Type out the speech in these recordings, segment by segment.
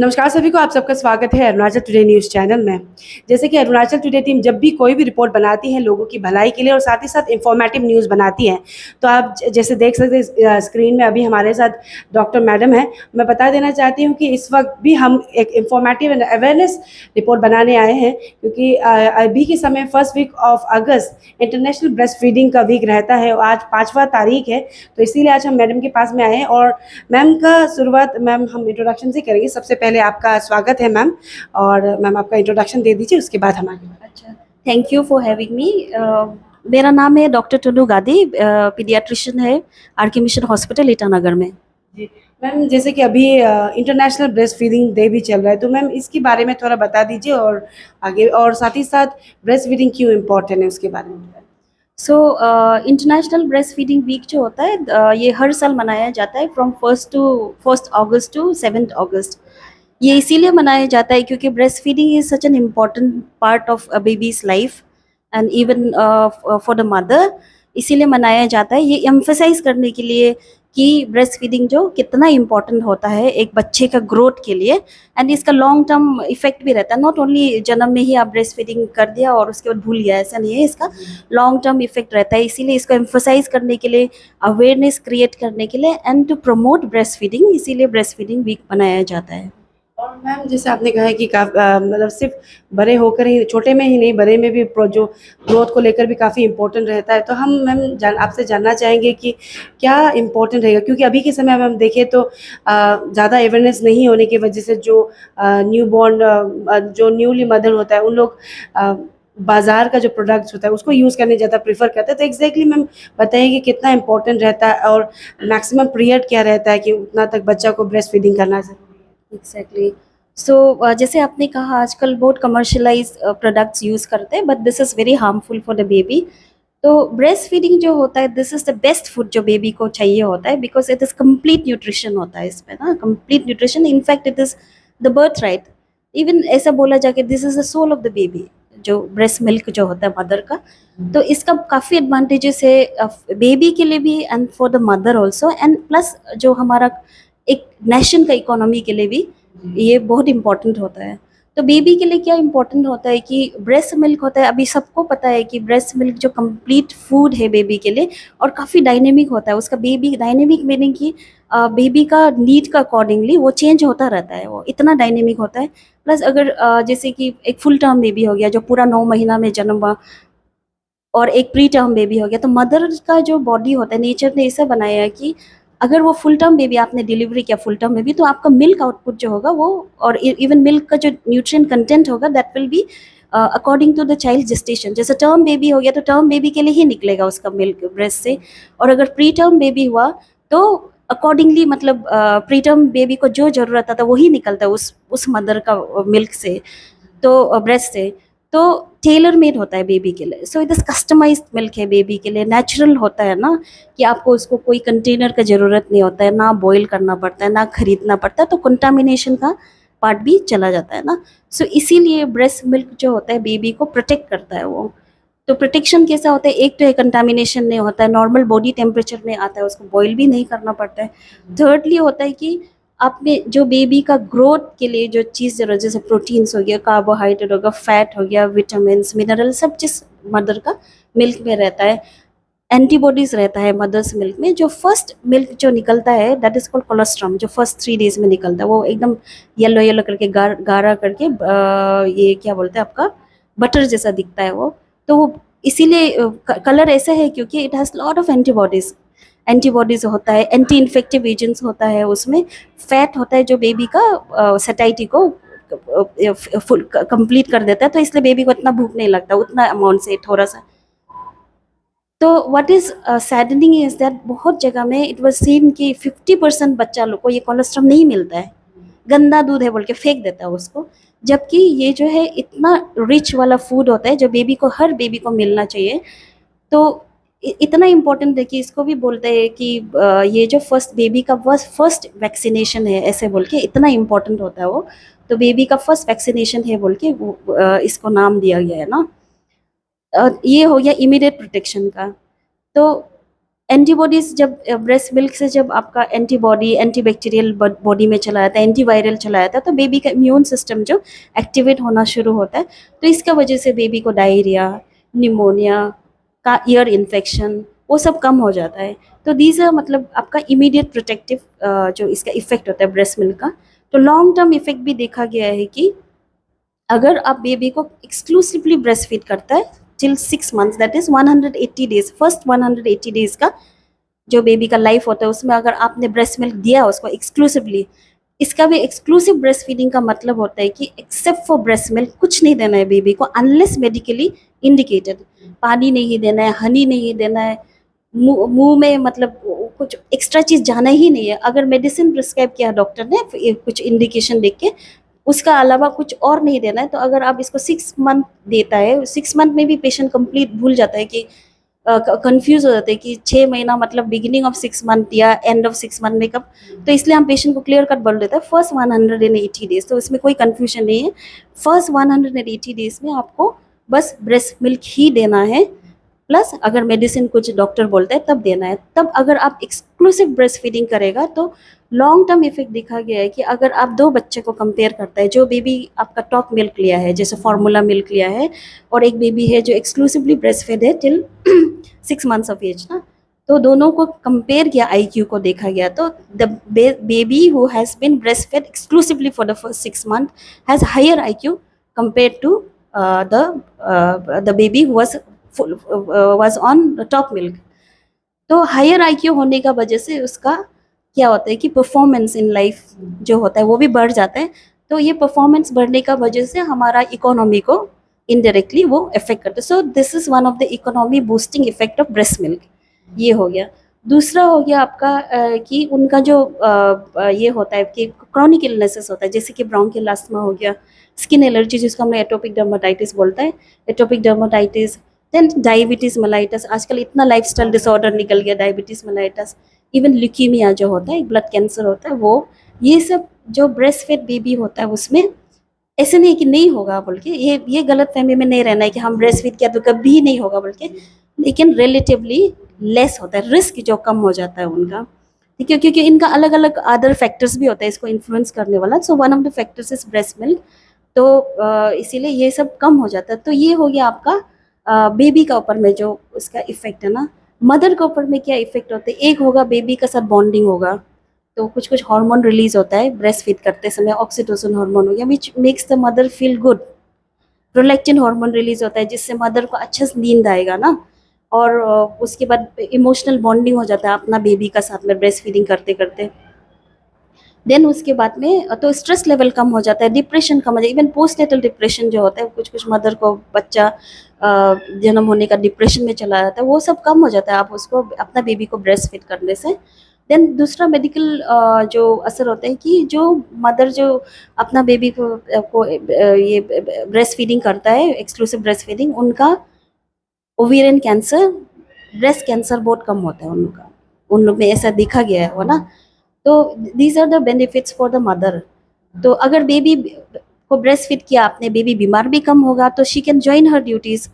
नमस्कार सभी को, आप सबका स्वागत है अरुणाचल टुडे न्यूज़ चैनल में। जैसे कि अरुणाचल टुडे टीम जब भी कोई भी रिपोर्ट बनाती है लोगों की भलाई के लिए और साथ ही साथ इन्फॉर्मेटिव न्यूज़ बनाती है, तो आप जैसे देख सकते हैं स्क्रीन में अभी हमारे साथ डॉक्टर मैडम हैं। मैं बता देना चाहती हूँ कि इस वक्त भी हम एक इन्फॉर्मेटिव एंड अवेयरनेस रिपोर्ट बनाने आए हैं, क्योंकि अभी के समय first week of August international breast feeding का वीक रहता है और आज 5वां तारीख है, तो इसीलिए आज हम मैडम के पास में आए हैं। और मैम का शुरुआत मैम हम इंट्रोडक्शन से करेंगे। सबसे पहले आपका स्वागत है मैम, और मैम आपका इंट्रोडक्शन दे दीजिए, उसके बाद हम आगे बढ़ेंगे। अच्छा, thank you for having me. मेरा नाम है डॉक्टर टुल्लू गादी, पीडियाट्रिशियन है आरके मिशन हॉस्पिटल ईटानगर में। जी मैम, जैसे कि अभी इंटरनेशनल ब्रेस्ट फीडिंग डे भी चल रहा है, तो मैम इसके बारे में थोड़ा बता दीजिए और आगे, और साथ ही साथ ब्रेस्ट फीडिंग क्यों इम्पोर्टेंट है उसके बारे में। So international breast feeding week जो होता है ये हर साल मनाया जाता है फ्रॉम फर्स्ट अगस्त टू 7 अगस्त। ये इसीलिए मनाया जाता है क्योंकि breast feeding is such an important part of a babies life and even for the mother. इसीलिए मनाया जाता है, ये एम्फेसाइज करने के लिए कि ब्रेस्ट फीडिंग जो कितना इम्पोर्टेंट होता है एक बच्चे का ग्रोथ के लिए। एंड इसका लॉन्ग टर्म इफेक्ट भी रहता है, नॉट ओनली जन्म में ही आप ब्रेस्ट फीडिंग कर दिया और उसके बाद भूल गया, ऐसा नहीं है। इसका लॉन्ग टर्म इफेक्ट रहता है, इसीलिए इसको एम्फोसाइज करने के लिए, अवेयरनेस क्रिएट करने के लिए and to promote breast feeding, इसीलिए ब्रेस्ट फीडिंग वीक बनाया जाता है। और मैम जैसे आपने कहा है कि मतलब सिर्फ बड़े होकर ही, छोटे में ही नहीं, बड़े में भी जो ग्रोथ को लेकर भी काफ़ी इम्पोर्टेंट रहता है, तो हम मैम आपसे जानना चाहेंगे कि क्या इम्पोर्टेंट रहेगा, क्योंकि अभी के समय में हम देखें तो ज़्यादा अवेयरनेस नहीं होने की वजह से जो न्यू बॉर्न जो न्यूली मदर होता है, उन लोग बाज़ार का जो प्रोडक्ट्स होता है उसको यूज़ करने ज़्यादा प्रेफर करते हैं। तो एग्जैक्टली मैम बताइए कि कितना इम्पोर्टेंट रहता है और मैक्सिमम पीरियड क्या रहता है कि उतना तक बच्चा को ब्रेस्ट फीडिंग करना चाहिए। एग्जैक्टली। सो जैसे आपने कहा आजकल बहुत कमर्शलाइज प्रोडक्ट्स यूज़ करते हैं, but this is very harmful for the baby. तो ब्रेस्ट फीडिंग जो होता है this is the best food जो बेबी को चाहिए होता है, because it is complete nutrition होता है इसमें ना, complete nutrition. In fact it is the birth right. Even ऐसा बोला जाके this is the soul of the baby, जो ब्रेस्ट मिल्क जो होता है मदर का। तो इसका काफ़ी एडवांटेजेस है बेबी के लिए भी and for the mother also, and plus जो हमारा एक नेशन का इकोनॉमी के लिए भी ये बहुत इंपॉर्टेंट होता है। तो बेबी के लिए क्या इंपॉर्टेंट होता है कि ब्रेस्ट मिल्क होता है, अभी सबको पता है कि ब्रेस्ट मिल्क जो कंप्लीट फूड है बेबी के लिए, और काफ़ी डायनेमिक होता है उसका। बेबी डायनेमिक मीनिंग कि बेबी का नीड का अकॉर्डिंगली वो चेंज होता रहता है, वो इतना डायनेमिक होता है। प्लस अगर जैसे कि एक फुल टर्म बेबी हो गया जो पूरा 9 महीना में जन्म हुआ, और एक प्री टर्म बेबी हो गया, तो मदर का जो बॉडी होता है नेचर ने ऐसा बनाया है कि अगर वो फुल टर्म बेबी आपने डिलीवरी किया फुल टर्म बेबी, तो आपका मिल्क आउटपुट जो होगा वो, और इवन मिल्क का जो न्यूट्रिएंट कंटेंट होगा that will be according to the child gestation. जैसे टर्म बेबी हो गया तो टर्म बेबी के लिए ही निकलेगा उसका मिल्क ब्रेस्ट से, और अगर प्री टर्म बेबी हुआ तो अकॉर्डिंगली, मतलब प्री टर्म बेबी को जो ज़रूरत आता है वही निकलता है उस मदर का मिल्क से, तो ब्रेस्ट से। तो टेलर मेड होता है बेबी के लिए। So it is customized milk है बेबी के लिए, नेचुरल होता है ना, कि आपको उसको कोई कंटेनर का ज़रूरत नहीं होता है, ना बॉईल करना पड़ता है, ना खरीदना पड़ता है, तो कंटामिनेशन का पार्ट भी चला जाता है ना। सो इसीलिए ब्रेस्ट मिल्क जो होता है बेबी को प्रोटेक्ट करता है वो। तो प्रोटेक्शन कैसा होता है, एक तो है कंटामिनेशन नहीं होता है, नॉर्मल बॉडी टेम्परेचर में आता है, उसको बॉईल भी नहीं करना पड़ता है। थर्डली होता है कि आपने जो बेबी का ग्रोथ के लिए जो चीज़ जरूरत, जैसे प्रोटीन्स हो गया, कार्बोहाइड्रेट होगा, फैट हो गया, विटामिन मिनरल, सब चीज़ मदर का मिल्क में रहता है। एंटीबॉडीज रहता है मदर्स मिल्क में। जो फर्स्ट मिल्क जो निकलता है दैट इज कॉल्ड कोलेस्ट्रॉम, जो फर्स्ट 3 डेज में निकलता है, वो एकदम येलो येलो करके गाढ़ा करके ये क्या बोलते हैं आपका, बटर जैसा दिखता है वो। तो वो इसीलिए कलर ऐसा है क्योंकि it has lot of antibodies होता है, एंटी इन्फेक्टिव एजेंट्स होता है उसमें, फैट होता है जो बेबी का सैटिटी को फुल कंप्लीट कर देता है, तो इसलिए बेबी को इतना भूख नहीं लगता उतना अमाउंट से, थोड़ा सा। तो what is saddening is that बहुत जगह में इट वाज सीन कि 50% बच्चा लोग को ये कोलेस्ट्रॉल नहीं मिलता है, गंदा दूध है बोल के फेंक देता है उसको। जबकि ये जो है इतना रिच वाला फूड होता है जो बेबी को, हर बेबी को मिलना चाहिए। तो इतना इम्पोर्टेंट है कि इसको भी बोलते हैं कि ये जो फर्स्ट बेबी का फर्स्ट वैक्सीनेशन है ऐसे बोल के, इतना इम्पोर्टेंट होता है वो। तो बेबी का फर्स्ट वैक्सीनेशन है बोल के इसको नाम दिया गया है ना। ये हो गया इमीडिएट प्रोटेक्शन का। तो एंटीबॉडीज जब ब्रेस्ट मिल्क से जब आपका एंटीबॉडी एंटीबैक्टीरियल बॉडी में चला जाता है, एंटीवायरल चला जाता है, तो बेबी का इम्यून सिस्टम जो एक्टिवेट होना शुरू होता है, तो इसका वजह से बेबी को डायरिया, निमोनिया का, ईयर इन्फेक्शन, वो सब कम हो जाता है। तो दीज आर मतलब आपका इमीडिएट प्रोटेक्टिव जो इसका इफेक्ट होता है ब्रेस्ट मिल्क का। तो लॉन्ग टर्म इफेक्ट भी देखा गया है कि अगर आप बेबी को एक्सक्लूसिवली ब्रेस्ट फीड करता है till 6 months, that is 180 days, first 180 days का जो बेबी का लाइफ होता है उसमें अगर आपने ब्रेस्ट मिल्क दिया उसको एक्सक्लूसिवली, इसका भी एक्सक्लूसिव ब्रेस्ट फीडिंग का मतलब होता है कि एक्सेप्ट फॉर ब्रेस्ट मिल्क कुछ नहीं देना है बेबी को अनलेस मेडिकली इंडिकेटेड। पानी नहीं देना है, हनी नहीं देना है, मुंह में मतलब कुछ एक्स्ट्रा चीज़ जाना ही नहीं है। अगर मेडिसिन प्रिस्क्राइब किया डॉक्टर ने कुछ इंडिकेशन देख के, उसका अलावा कुछ और नहीं देना है। तो अगर आप इसको 6 मंथ देता है, 6 मंथ में भी पेशेंट कंप्लीट भूल जाता है कि कंफ्यूज हो जाते हैं कि 6 महीना मतलब बिगिनिंग ऑफ 6 मंथ या एंड ऑफ 6 मंथ में कब। तो इसलिए हम पेशेंट को क्लियर कट बोल देते हैं फर्स्ट 180 डेज, तो इसमें कोई कंफ्यूजन नहीं है। फर्स्ट 180 डेज में आपको बस ब्रेस्ट मिल्क ही देना है, प्लस अगर मेडिसिन कुछ डॉक्टर बोलते हैं तब देना है। तब अगर आप एक्सक्लूसिव ब्रेस्ट फीडिंग करेगा तो लॉन्ग टर्म इफेक्ट देखा गया है कि अगर आप दो बच्चे को कंपेयर करता है, जो बेबी आपका टॉप मिल्क लिया है जैसे फार्मूला मिल्क लिया है, और एक बेबी है जो एक्सक्लूसिवली ब्रेस्ट फेड है टिल 6 मंथ्स ऑफ एज ना, तो दोनों को कंपेयर किया, आईक्यू को देखा गया, तो the baby who has been breast fed exclusively for the first 6 month has higher IQ compare to the baby who was on top milk. तो हायर आईक्यू होने का वजह से उसका क्या होता है कि परफॉर्मेंस इन लाइफ जो होता है वो भी बढ़ जाता है। तो ये परफॉर्मेंस बढ़ने का वजह से हमारा इकोनॉमी को इनडायरेक्टली वो इफेक्ट करता है। So this is one of the economy boosting effect of breast milk. ये हो गया। दूसरा हो गया आपका कि उनका जो ये होता है कि क्रॉनिक इलनेसेस होता है, जैसे कि ब्रोंकियल अस्थमा हो गया, स्किन एलर्जी जिसको हमने एटोपिक डर्माटाइटिस बोलता है, atopic dermatitis, then diabetes mellitus, आजकल इतना लाइफस्टाइल डिसऑर्डर निकल गया, डायबिटीज मेलाइटस, इवन ल्यूकीमिया जो होता है, ब्लड कैंसर होता है, वो ये सब जो ब्रेस्ट फेड बेबी होता है उसमें ऐसे नहीं कि नहीं होगा, बोल के ये गलत फहमी में नहीं रहना है कि हम ब्रेस्ट फीड किया तो कभी नहीं होगा बोल के, लेकिन रिलेटिवली लेस होता है, रिस्क जो कम हो जाता है उनका, ठीक है, क्योंकि इनका अलग अलग अदर फैक्टर्स भी होता है इसको इन्फ्लुएंस करने वाला। So one of the factors is breast milk. तो इसीलिए ये सब कम हो जाता है। तो ये हो गया आपका बेबी का ऊपर में जो उसका इफेक्ट है ना। मदर के ऊपर में क्या इफेक्ट होता है, एक होगा बेबी का साथ बॉन्डिंग होगा, तो कुछ कुछ हार्मोन रिलीज होता है ब्रेस्ट फीड करते समय, ऑक्सीटोसिन हार्मोन हो गया which makes the mother feel good, prolactin hormone release होता है जिससे मदर को अच्छे से नींद आएगा ना, और उसके बाद इमोशनल बॉन्डिंग हो जाता है अपना बेबी का साथ में ब्रेस्ट फीडिंग करते करते। देन उसके बाद में तो स्ट्रेस लेवल कम हो जाता है, डिप्रेशन कम हो जाता है, इवन पोस्टनेटल डिप्रेशन जो होता है, कुछ कुछ मदर को बच्चा जन्म होने का डिप्रेशन में चला जाता है, वो सब कम हो जाता है आप उसको अपना बेबी को ब्रेस्ट फीड करने से। देन दूसरा मेडिकल जो असर होता है कि जो मदर जो अपना बेबी को ये ब्रेस्ट फीडिंग करता है, एक्सक्लूसिव ब्रेस्ट फीडिंग, उनका ओवेरियन कैंसर, ब्रेस्ट कैंसर बहुत कम होता है उन लोग में, ऐसा देखा गया है वो ना। तो these are the benefits for the mother. तो अगर बेबी को ब्रेस्ट फीड किया आपने, बेबी बीमार भी कम होगा, तो she can join her duties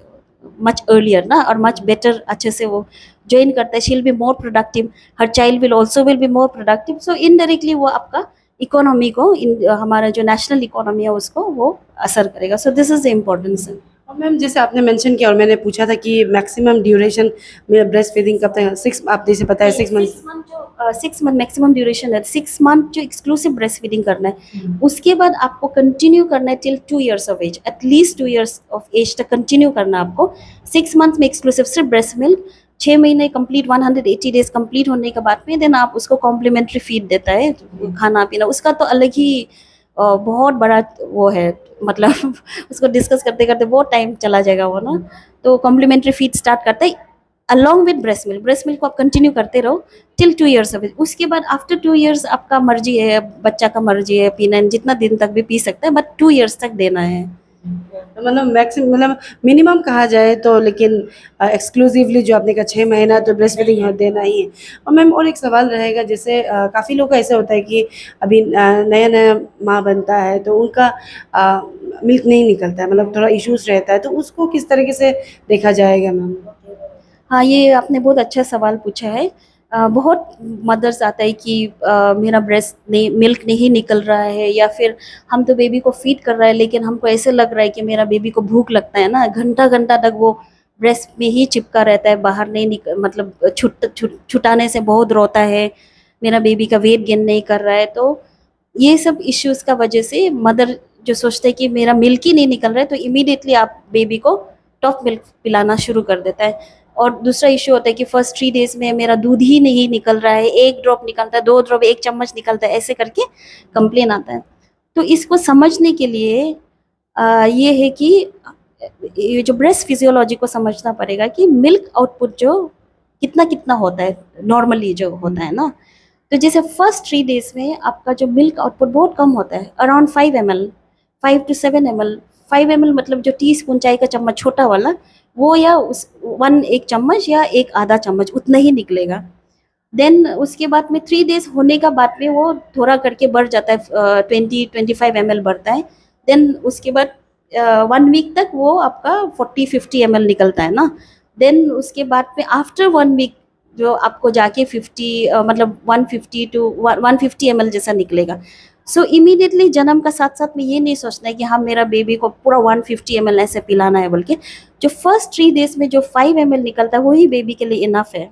much earlier ना, और मच बेटर अच्छे से वो ज्वाइन करता है, she will be more productive, her child will be more productive. So indirectly वो आपका इकोनॉमी को, हमारा जो नेशनल इकोनॉमी है उसको वो असर करेगा। So this is the importance. और मैम जैसे आपने मेंशन किया और मैंने पूछा था कि मैक्सिमम ड्यूरेशन में ब्रेस्ट फीडिंग कब तक, 6, आप जैसे बताया 6 मंथ। 6 मंथ मैक्सिमम ड्यूरेशन है, 6 मंथ जो एक्सक्लूसिव ब्रेस्ट फीडिंग करना है। उसके बाद आपको कंटिन्यू करना है till 2 years of age, at least 2 years of age तक कंटिन्यू करना है आपको। 6 मंथ में एक्सक्लूसिव सिर्फ ब्रेस्ट मिल्क, 6 महीने कंप्लीट 180 डेज कंप्लीट होने के बाद में देन आप उसको कॉम्प्लीमेंट्री फीड देता है, खाना पीना उसका तो अलग ही बहुत बड़ा वो है, मतलब उसको डिस्कस करते करते बहुत टाइम चला जाएगा वो ना। तो कॉम्प्लीमेंट्री फीड स्टार्ट करते हैं अलॉन्ग विद ब्रेस्ट मिल्क को आप कंटिन्यू करते रहो टिल 2 years ऑफ एज। उसके बाद आफ्टर 2 years आपका मर्जी है, बच्चा का मर्जी है पीना, जितना दिन तक भी पी सकता है, बट 2 years तक देना है। तो मतलब मैक्सिमम, मतलब मिनिमम कहा जाए तो, लेकिन एक्सक्लूसिवली जो आपने कहा 6 महीना तो ब्रेस्ट फीडिंग देना ही है। और मैम और एक सवाल रहेगा, जैसे काफ़ी लोग का ऐसा होता है कि अभी नया नया माँ बनता है तो उनका मिल्क नहीं निकलता है, मतलब थोड़ा इश्यूज रहता है, तो उसको किस तरीके से देखा जाएगा मैम? हाँ, ये आपने बहुत अच्छा सवाल पूछा है। बहुत मदर्स आता है कि मेरा ब्रेस्ट नहीं, मिल्क नहीं निकल रहा है, या फिर हम तो बेबी को फीड कर रहा है लेकिन हमको ऐसे लग रहा है कि मेरा बेबी को भूख लगता है ना, घंटा घंटा तक वो ब्रेस्ट में ही चिपका रहता है, बाहर नहीं मतलब छुटाने से बहुत रोता है, मेरा बेबी का वेट गेन नहीं कर रहा है। तो ये सब इश्यूज का वजह से मदर जो सोचते हैं कि मेरा मिल्क ही नहीं निकल रहा है, तो इमीडिएटली आप बेबी को टॉप मिल्क पिलाना शुरू कर देता है। और दूसरा इश्यू होता है कि फर्स्ट 3 डेज में मेरा दूध ही नहीं निकल रहा है, 1 ड्रॉप निकलता है, 2 ड्रॉप, 1 चम्मच निकलता है, ऐसे करके कंप्लेन आता है। तो इसको समझने के लिए ये है कि ये जो ब्रेस्ट फिजियोलॉजी को समझना पड़ेगा कि मिल्क आउटपुट जो कितना कितना होता है नॉर्मली जो होता है ना। तो जैसे फर्स्ट 3 डेज में आपका जो मिल्क आउटपुट बहुत कम होता है, around 5 ml, 5 to 7 ml। 5 ml मतलब जो टी स्पून चाय का चम्मच छोटा वाला, वो या उस 1 चम्मच या एक आधा चम्मच उतना ही निकलेगा। देन उसके बाद में 3 डेज होने का बाद में वो थोड़ा करके बढ़ जाता है, 20-25 ml बढ़ता है। देन उसके बाद 1 वीक तक वो आपका 40-50 ml निकलता है ना। देन उसके बाद में आफ्टर 1 वीक जो आपको जाके 50 मतलब 150 जैसा निकलेगा। सो इमीडिएटली जन्म का साथ साथ में ये नहीं सोचना है कि हाँ मेरा बेबी को पूरा 150 ml ऐसे पिलाना है, बल्कि जो फर्स्ट 3 डेज में जो 5 ml निकलता है वही बेबी के लिए इनफ है।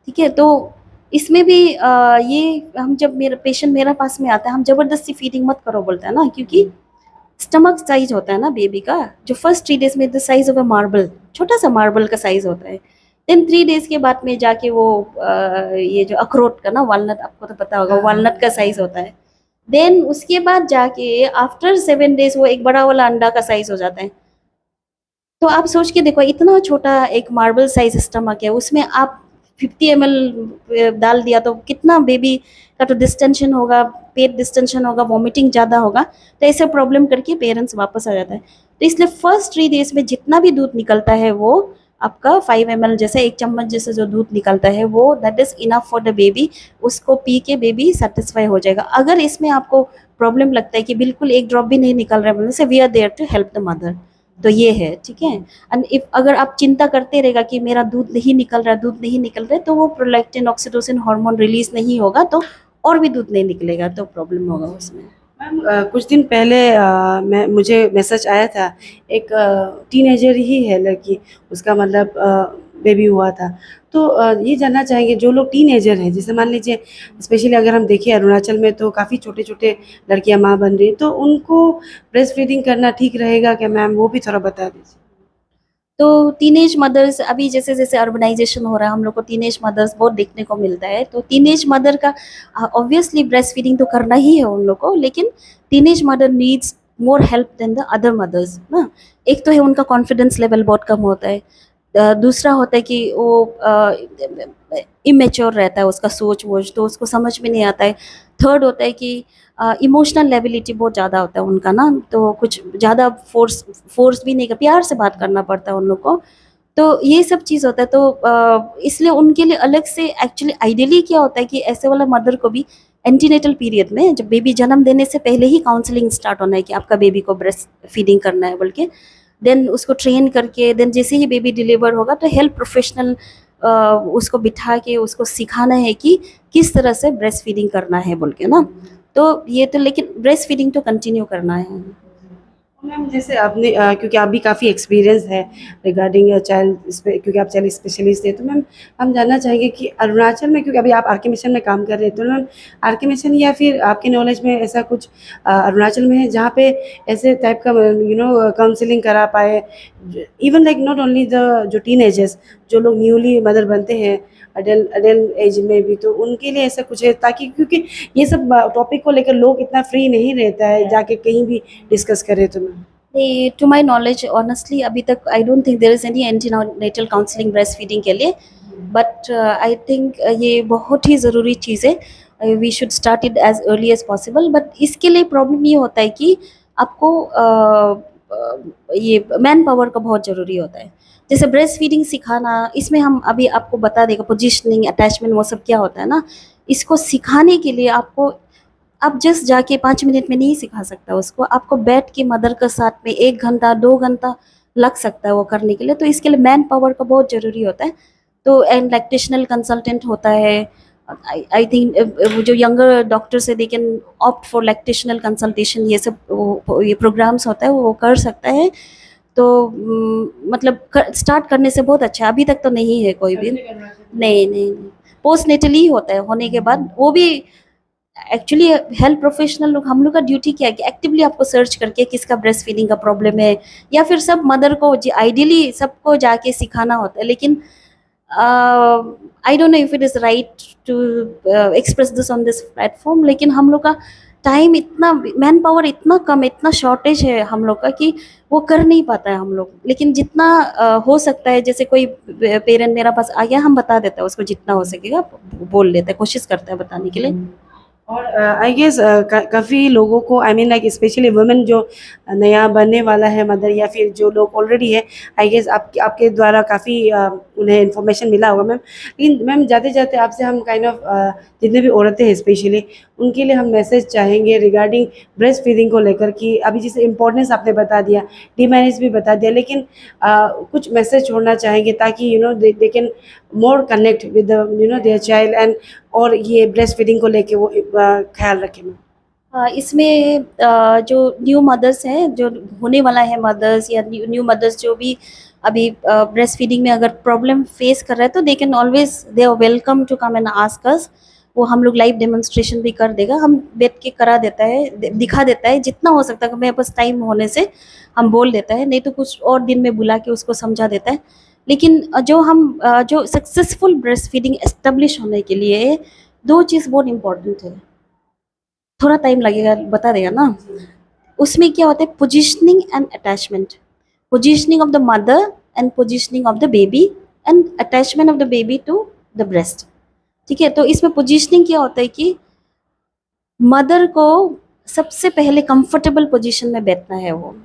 ठीक है, तो इसमें भी ये हम जब मेरा पेशेंट मेरे पास में आता है, हम जबरदस्ती फीडिंग मत करो बोलते हैं ना, क्योंकि स्टमक साइज होता है ना बेबी का, जो फर्स्ट 3 डेज में the size of a marble, छोटा सा मार्बल का साइज होता है। देन 3 डेज के बाद में जाके वो ये जो अखरोट का ना, वालनट, आपको तो पता होगा, वालनट का साइज होता है। देन उसके बाद जाके आफ्टर 7 डेज वो एक बड़ा वाला अंडा का साइज हो जाता है। तो आप सोच के देखो, इतना छोटा एक मार्बल साइज स्टमक है, उसमें आप 50 ml डाल दिया तो कितना बेबी का तो डिस्टेंशन होगा, पेट डिस्टेंशन होगा, वॉमिटिंग ज़्यादा होगा। तो ऐसे प्रॉब्लम करके पेरेंट्स वापस आ जाता है। तो इसलिए फर्स्ट 3 डेज में जितना भी दूध निकलता है वो आपका 5 ml जैसे 1 चम्मच जैसे जो दूध निकलता है वो that is enough for the baby. उसको पी के बेबी सेटिस्फाई हो जाएगा। अगर इसमें आपको प्रॉब्लम लगता है कि बिल्कुल 1 ड्रॉप भी नहीं निकल रहा है, बोलने से we are there to help the mother. तो ये है, ठीक है। एंड इफ अगर आप चिंता करते रहेगा कि मेरा दूध नहीं निकल रहा, दूध नहीं निकल रहा है, तो वो प्रोलैक्टिन ऑक्सीटोसिन हार्मोन रिलीज नहीं होगा, तो और भी दूध नहीं निकलेगा, तो प्रॉब्लम होगा उसमें। मैम कुछ दिन पहले मुझे मैसेज आया था, एक टीनेजर ही है लड़की, उसका मतलब बेबी हुआ था। तो ये जानना चाहेंगे, जो लोग टीनेजर हैं, जैसे मान लीजिए स्पेशली अगर हम देखें अरुणाचल में तो काफ़ी छोटे छोटे लड़कियां माँ बन रही हैं, तो उनको ब्रेस्ट फीडिंग करना ठीक रहेगा क्या मैम, वो भी थोड़ा बता दीजिए। तो टीनेज मदर्स, अभी जैसे जैसे अर्बनाइजेशन हो रहा है, हम लोग को टीनेज मदर्स बहुत देखने को मिलता है। तो टीनेज मदर का ऑब्वियसली ब्रेस्ट फीडिंग तो करना ही है उन लोग को, लेकिन teenage mother needs more help than the other mothers ना। एक तो है उनका कॉन्फिडेंस लेवल बहुत कम होता है, दूसरा होता है कि वो इमेच्योर रहता है उसका सोच वोच, तो उसको समझ में नहीं आता है। थर्ड होता है कि इमोशनल लेबिलिटी बहुत ज़्यादा होता है उनका ना, तो कुछ ज़्यादा फोर्स भी नहीं कर, प्यार से बात करना पड़ता है उन लोग को। तो ये सब चीज़ होता है। तो इसलिए उनके लिए अलग से एक्चुअली आइडियली क्या होता है कि ऐसे वाला मदर को भी एंटीनेटल पीरियड में, जब बेबी जन्म देने से पहले ही काउंसलिंग स्टार्ट होना है कि आपका बेबी को ब्रेस्ट फीडिंग करना है बोल के। देन उसको ट्रेन करके, देन जैसे ही बेबी डिलीवर होगा तो हेल्थ प्रोफेशनल उसको बिठा के उसको सिखाना है कि किस तरह से ब्रेस्ट फीडिंग करना है बोल के ना। तो ये तो, लेकिन ब्रेस्ट फीडिंग तो कंटिन्यू करना है। मैम जैसे आपने क्योंकि आप भी काफ़ी एक्सपीरियंस है रिगार्डिंग चाइल्ड, क्योंकि आप चाइल्ड स्पेशलिस्ट हैं, तो मैम हम जानना चाहेंगे कि अरुणाचल में, क्योंकि अभी आप आर के मिशन में काम कर रहे हैं, तो मैम आर के मिशन या फिर आपके नॉलेज में ऐसा कुछ अरुणाचल में है जहाँ पे ऐसे टाइप का काउंसलिंग करा पाए, even like not only the जो टीनेजर्स, जो लोग न्यूली मदर बनते हैं अडल्ट एज में भी, तो उनके लिए ऐसा कुछ है, ताकि क्योंकि ये सब टॉपिक को लेकर लोग इतना फ्री नहीं रहता है जाके कहीं भी डिस्कस करें तो ma'am. To my knowledge honestly अभी तक I don't think there is any antenatal counselling breast feeding के लिए, बट आई थिंक ये बहुत ही ज़रूरी चीज़ है। We should start it as early as possible. But इसके लिए प्रॉब्लम ये होता है कि आपको ये मैन पावर का बहुत ज़रूरी होता है। जैसे ब्रेस्ट फीडिंग सिखाना, इसमें हम अभी आपको बता देगा पोजिशनिंग, अटैचमेंट, वो सब क्या होता है ना। इसको सिखाने के लिए आपको, आप जस्ट जाके 5 मिनट में नहीं सिखा सकता उसको, आपको बैठ के मदर के साथ में 1 घंटा 2 घंटा लग सकता है वो करने के लिए। तो इसके लिए मैन पावर का बहुत ज़रूरी होता है। तो एंड लैक्टेशनल कंसल्टेंट होता है। आई थिंक वो जो यंगर डॉक्टर्स है they can opt for lactational consultation, ये सब ये प्रोग्राम्स होता है वो कर सकता है। तो मतलब स्टार्ट करने से बहुत अच्छा है। अभी तक तो नहीं है कोई भी, नहीं नहीं, पोस्ट नेटली होता है होने के बाद। वो भी एक्चुअली हेल्थ प्रोफेशनल लोग, हम लोग का ड्यूटी क्या है कि एक्टिवली आपको सर्च करके किसका ब्रेस्ट फीडिंग का प्रॉब्लम है, या फिर सब मदर को आइडियली सबको जाके सिखाना होता है। लेकिन I don't know if it is right to express this on this platform, लेकिन हम लोग का टाइम इतना, मैन पावर इतना कम, इतना शॉर्टेज है हम लोग का कि वो कर नहीं पाता है हम लोग। लेकिन जितना हो सकता है, जैसे कोई पेरेंट मेरा पास आ गया, हम बता देते हैं उसको, जितना हो सकेगा बोल लेते हैं, कोशिश करते हैं बताने के लिए। और आई गेस काफ़ी लोगों को, I mean like specially women जो नया बनने वाला है मदर, या फिर जो लोग ऑलरेडी है, आई गेस आपके द्वारा काफ़ी उन्हें इन्फॉर्मेशन मिला होगा मैम। लेकिन मैम जाते जाते आपसे हम काइंड ऑफ जितने भी औरतें हैं स्पेशली उनके लिए हम मैसेज चाहेंगे रिगार्डिंग ब्रेस्ट फीडिंग को लेकर, कि अभी जैसे इम्पोर्टेंस आपने बता दिया, डिमेरिट्स भी बता दिया, लेकिन कुछ मैसेज छोड़ना चाहेंगे ताकि they can more connect with their child, and और ये ब्रेस्ट फीडिंग को लेके वो ख्याल रखें मैम। इसमें जो न्यू मदर्स हैं, जो होने वाला है मदर्स, या न्यू मदर्स जो भी अभी ब्रेस्ट फीडिंग में अगर प्रॉब्लम फेस कर रहे हैं, तो they can always, they are welcome to come and ask us. वो हम लोग लाइव डेमोन्स्ट्रेशन भी कर देगा, हम बैठ के करा देता है, दिखा देता है जितना हो सकता है। मेरे पास टाइम होने से हम बोल देता है, नहीं तो कुछ और दिन में बुला के उसको समझा देता है। लेकिन जो सक्सेसफुल ब्रेस्ट फीडिंग एस्टेब्लिश होने के लिए दो चीज़ बहुत इंपॉर्टेंट है। थोड़ा टाइम लगेगा, बता देगा ना। उसमें क्या होता है, positioning and attachment, positioning of the mother and positioning of the baby and attachment of the baby to the breast. ठीक है, तो इसमें पोजिशनिंग क्या होता है कि मदर को सबसे पहले कंफर्टेबल पोजीशन में बैठना है वो।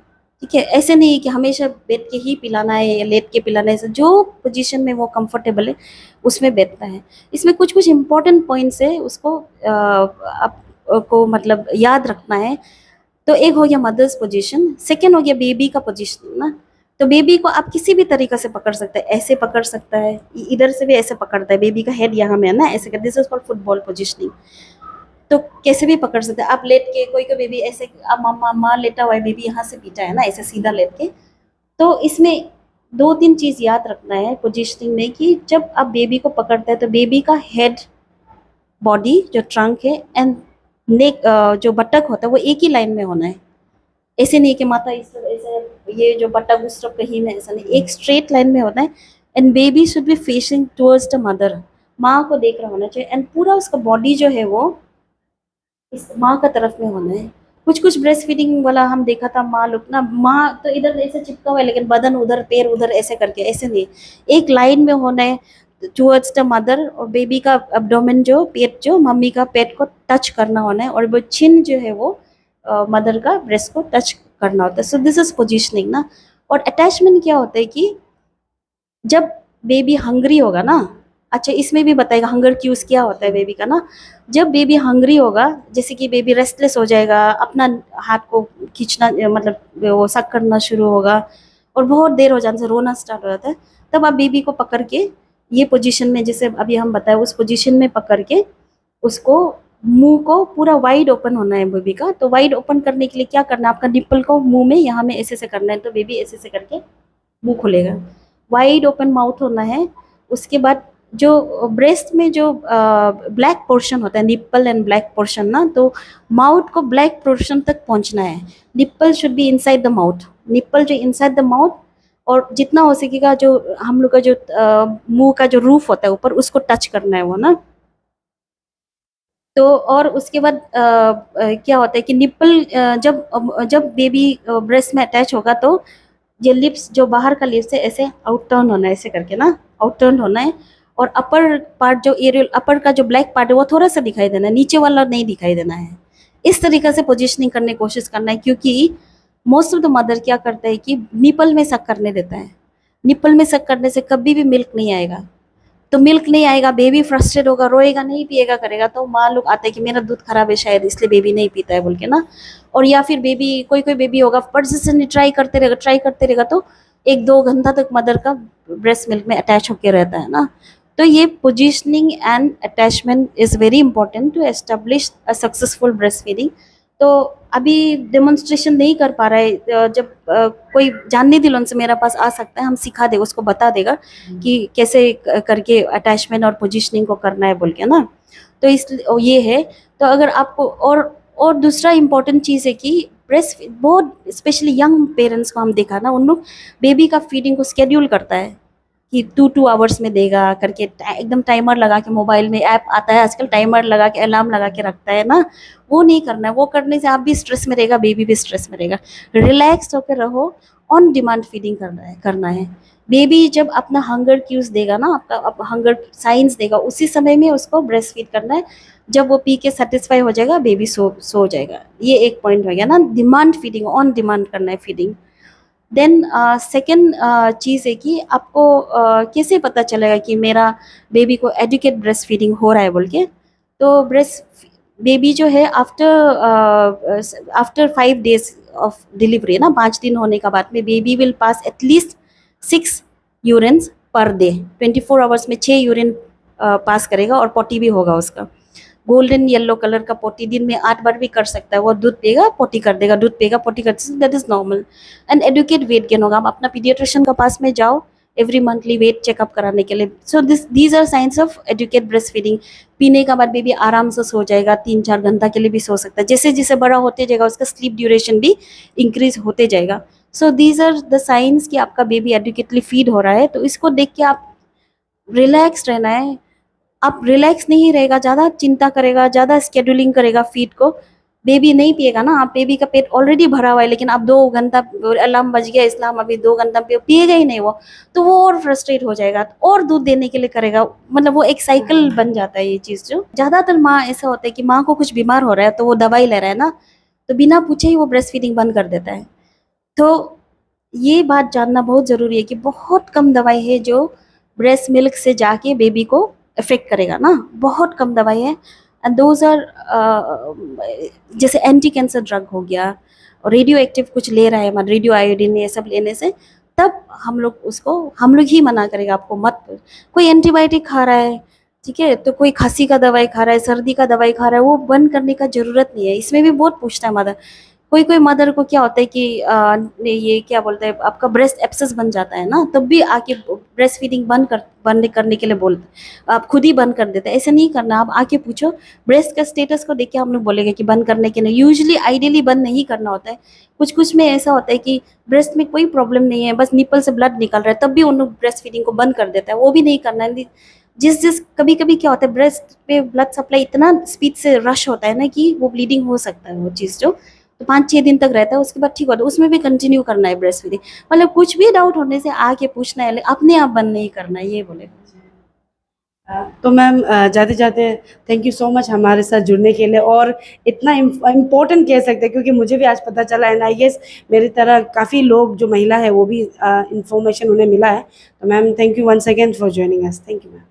ठीक है, ऐसे नहीं कि हमेशा बैठ के ही पिलाना है या लेट के पिलाना है, जो पोजीशन में वो कंफर्टेबल है उसमें बैठना है। इसमें कुछ कुछ इम्पोर्टेंट पॉइंट्स है, उसको आपको मतलब याद रखना है। तो एक हो गया मदर्स पोजीशन, सेकेंड हो गया बेबी का पोजीशन ना। तो बेबी को आप किसी भी तरीका से पकड़ सकते हैं, ऐसे पकड़ सकता है, इधर से भी ऐसे पकड़ता है, बेबी का हेड यहाँ में है ना, ऐसे कर, this is called football positioning. तो कैसे भी पकड़ सकते हैं आप, लेट के, कोई कोई बेबी ऐसे, अब माँ लेटा हुआ है, बेबी यहाँ से पीटा है ना, ऐसे सीधा लेट के। तो इसमें दो तीन चीज़ याद रखना है पोजीशनिंग में, कि जब आप बेबी को पकड़ते हैं तो बेबी का हेड, बॉडी जो ट्रंक है, एंड नेक जो बटक होता है वो एक ही लाइन में होना है। ऐसे नहीं कि माथा इस तरह, ऐसे ये जो बटक उस तरफ कहीं में, ऐसा नहीं, एक स्ट्रेट लाइन में होना है। And baby should be facing towards the mother, माँ को देख रहा होना चाहिए। एंड पूरा उसका बॉडी जो है वो इस माँ का तरफ में होना है। कुछ कुछ ब्रेस्ट फीडिंग वाला हम देखा था, माँ लोग ना, माँ तो इधर ऐसे चिपका हुआ है, लेकिन बदन उधर, पैर उधर, ऐसे करके, ऐसे नहीं, एक लाइन में होना है टुवर्ड्स द मदर। और बेबी का एब्डोमेन, जो पेट, जो मम्मी का पेट को टच करना होना है, और वो चिन जो है वो मदर का ब्रेस्ट को टच करना होता है। सो दिस इज पोजिशनिंग ना। और अटैचमेंट क्या होता है कि जब बेबी हंग्री होगा ना, अच्छा इसमें भी बताएगा हंगर क्यूज क्या होता है बेबी का ना। जब बेबी हंग्री होगा, जैसे कि बेबी रेस्टलेस हो जाएगा, अपना हाथ को खींचना, मतलब वो सक करना शुरू होगा, और बहुत देर हो जाने से रोना स्टार्ट हो जाता है, तब आप बेबी को पकड़ के ये पोजीशन में, जैसे अभी हम बताए उस पोजीशन में पकड़ के उसको, मुंह को पूरा वाइड ओपन होना है बेबी का। तो वाइड ओपन करने के लिए क्या करना है, आपका निप्पल को मुंह में यहाँ में ऐसे से करना है, तो बेबी ऐसे से करके मुंह खुलेगा, वाइड ओपन माउथ होना है। उसके बाद जो ब्रेस्ट में जो ब्लैक पोर्शन होता है, निप्पल एंड ब्लैक पोर्शन ना, तो माउथ को ब्लैक पोर्शन तक पहुंचना है। Nipple should be inside the mouth, nipple जो इनसाइड द माउथ, और जितना हो सकेगा जो हम लोग का जो मुंह का जो रूफ होता है ऊपर, उसको टच करना है वो ना। तो और उसके बाद क्या होता है कि निप्पल जब बेबी ब्रेस्ट में अटैच होगा, तो ये लिप्स, जो बाहर का लिप्स है, ऐसे आउट टर्न होना है, ऐसे करके ना, आउट टर्न होना है। और अपर पार्ट, जो एरियल अपर का जो ब्लैक पार्ट है, वो थोड़ा सा दिखाई देना है, नीचे वाला नहीं दिखाई देना है। इस तरीके से पोजीशनिंग करने की कोशिश करना है, क्योंकि मोस्ट ऑफ द मदर क्या करता है कि निपल में सक करने देता है। निपल में सक करने से कभी भी मिल्क नहीं आएगा। तो मिल्क नहीं आएगा, बेबी फ्रस्ट्रेट होगा, रोएगा, नहीं पिएगा करेगा, तो माँ लोग आते हैं कि मेरा दूध खराब है शायद, इसलिए बेबी नहीं पीता है बोल के ना। और या फिर बेबी, कोई कोई बेबी होगा, परसिस्टेंटली ट्राई करते रहेगा, तो 1-2 घंटा तक मदर का ब्रेस्ट मिल्क में अटैच होके रहता है ना। तो ये positioning and attachment is very important to establish a successful breast feeding. तो अभी डेमोन्स्ट्रेशन नहीं कर पा रहा है, जब कोई जानने दिल उनसे मेरे पास आ सकता है, हम सिखा देगा, उसको बता देगा कि कैसे करके अटैचमेंट और पोजीशनिंग को करना है बोल के ना। तो इस ये है। तो अगर आपको और दूसरा इम्पोर्टेंट चीज़ है कि ब्रेस्ट बहुत स्पेशली यंग पेरेंट्स को हम देखा ना, उन लोग बेबी का फीडिंग को स्केड्यूल करता है कि 2 आवर्स में देगा करके, एकदम टाइमर लगा के, मोबाइल में ऐप आता है आजकल, टाइमर लगा के अलार्म लगा के रखता है ना। वो नहीं करना है, वो करने से आप भी स्ट्रेस में रहेगा, बेबी भी स्ट्रेस में रहेगा। रिलैक्स होकर रहो, ऑन डिमांड फीडिंग करना है। बेबी जब अपना हंगर क्यूज देगा ना, आपका हंगर साइंस देगा, उसी समय में उसको ब्रेस्ट फीड करना है। जब वो पी के सेटिस्फाई हो जाएगा, बेबी सो जाएगा। ये एक पॉइंट हो गया ना, डिमांड फीडिंग, ऑन डिमांड करना है फीडिंग। देन सेकेंड चीज़ है कि आपको कैसे पता चलेगा कि मेरा बेबी को एडुकेट ब्रेस्ट फीडिंग हो रहा है बोल के। तो ब्रेस्ट बेबी जो है आफ्टर 5 days ऑफ डिलीवरी ना, 5 दिन होने का बाद में baby will pass at least 6 urines per day. 24 hours में 6 यूरिन पास करेगा, और पोटी भी होगा उसका। गोल्डन येलो कलर का पोटी दिन में 8 बार भी कर सकता है। वो दूध पिएगा पोटी कर देगा, दूध पिएगा पोटी कर देगा, that is normal. And adequate weight gain होगा। आप अपना पीडियाट्रिशियन का पास में जाओ एवरी मंथली वेट चेकअप कराने के लिए। So these are signs of adequate breast feeding. पीने का बाद बेबी आराम से सो जाएगा, 3-4 घंटा के लिए भी सो सकता है। जैसे जैसे बड़ा होते जाएगा उसका स्लीप ड्यूरेशन भी इंक्रीज होते जाएगा। So these are the signs कि आपका बेबी एडुकेटली फीड हो रहा है। तो इसको देख के आप रिलैक्स रहना है। आप रिलैक्स नहीं रहेगा, ज़्यादा चिंता करेगा, ज़्यादा स्केड्यूलिंग करेगा फीड को, बेबी नहीं पिएगा ना। आप बेबी का पेट ऑलरेडी भरा हुआ है, लेकिन आप 2 घंटा अलार्म बज गया इसलिए हम अभी 2 घंटा पिएगा ही नहीं वो, तो वो और फ्रस्ट्रेट हो जाएगा, और दूध देने के लिए करेगा। मतलब वो एक साइकिल बन जाता है ये चीज़। जो ज़्यादातर माँ ऐसा होता है कि माँ को कुछ बीमार हो रहा है तो वो दवाई ले रहा है ना, तो बिना पूछे ही वो ब्रेस्ट फीडिंग बंद कर देता है। तो ये बात जानना बहुत ज़रूरी है कि बहुत कम दवाई है जो ब्रेस्ट मिल्क से जाके बेबी को अफेक्ट करेगा ना, बहुत कम दवाई है। एंड दोज आर जैसे एंटी कैंसर ड्रग हो गया, और रेडियो एक्टिव कुछ ले रहा है, रेडियो आयोडीन, ये सब लेने से तब हम लोग ही मना करेगा आपको मत। कोई एंटीबायोटिक खा रहा है, ठीक है, तो कोई खांसी का दवाई खा रहा है, सर्दी का दवाई खा रहा है, वो बंद करने का ज़रूरत नहीं है। इसमें भी बहुत पूछता है मदर। कोई कोई मदर को क्या होता है कि ये क्या बोलते हैं, आपका ब्रेस्ट एब्सेस बन जाता है ना, तब भी आके ब्रेस्ट फीडिंग बंद करने के लिए बोलते, आप खुद ही बंद कर देते हैं। ऐसे नहीं करना, आप आके पूछो। ब्रेस्ट का स्टेटस को देख के हम लोग बोलेंगे कि बंद करने के लिए। यूजुअली आइडियली बंद नहीं करना होता है। कुछ कुछ में ऐसा होता है कि ब्रेस्ट में कोई प्रॉब्लम नहीं है, बस निपल से ब्लड निकल रहा है, तब भी उन लोग ब्रेस्ट फीडिंग को बंद कर देता है। वो भी नहीं करना है। जिस कभी कभी क्या होता है, ब्रेस्ट पे ब्लड सप्लाई इतना स्पीड से रश होता है ना कि वो ब्लीडिंग हो सकता है, वो चीज़ जो तो 5-6 दिन तक रहता है, उसके बाद ठीक होता है। उसमें भी कंटिन्यू करना है ब्रेस्ट फीडिंग। मतलब कुछ भी डाउट होने से आके पूछना है, अपने आप बंद नहीं करना है, ये बोले। तो मैम जाते जाते थैंक यू सो मच हमारे साथ जुड़ने के लिए, और इतना इम्पोर्टेंट कह सकते हैं क्योंकि मुझे भी आज पता चला, एंड आई गेस मेरी तरह काफ़ी लोग जो महिला है वो भी इंफॉर्मेशन उन्हें मिला है। तो ma'am thank you once again for joining us. Thank you ma'am.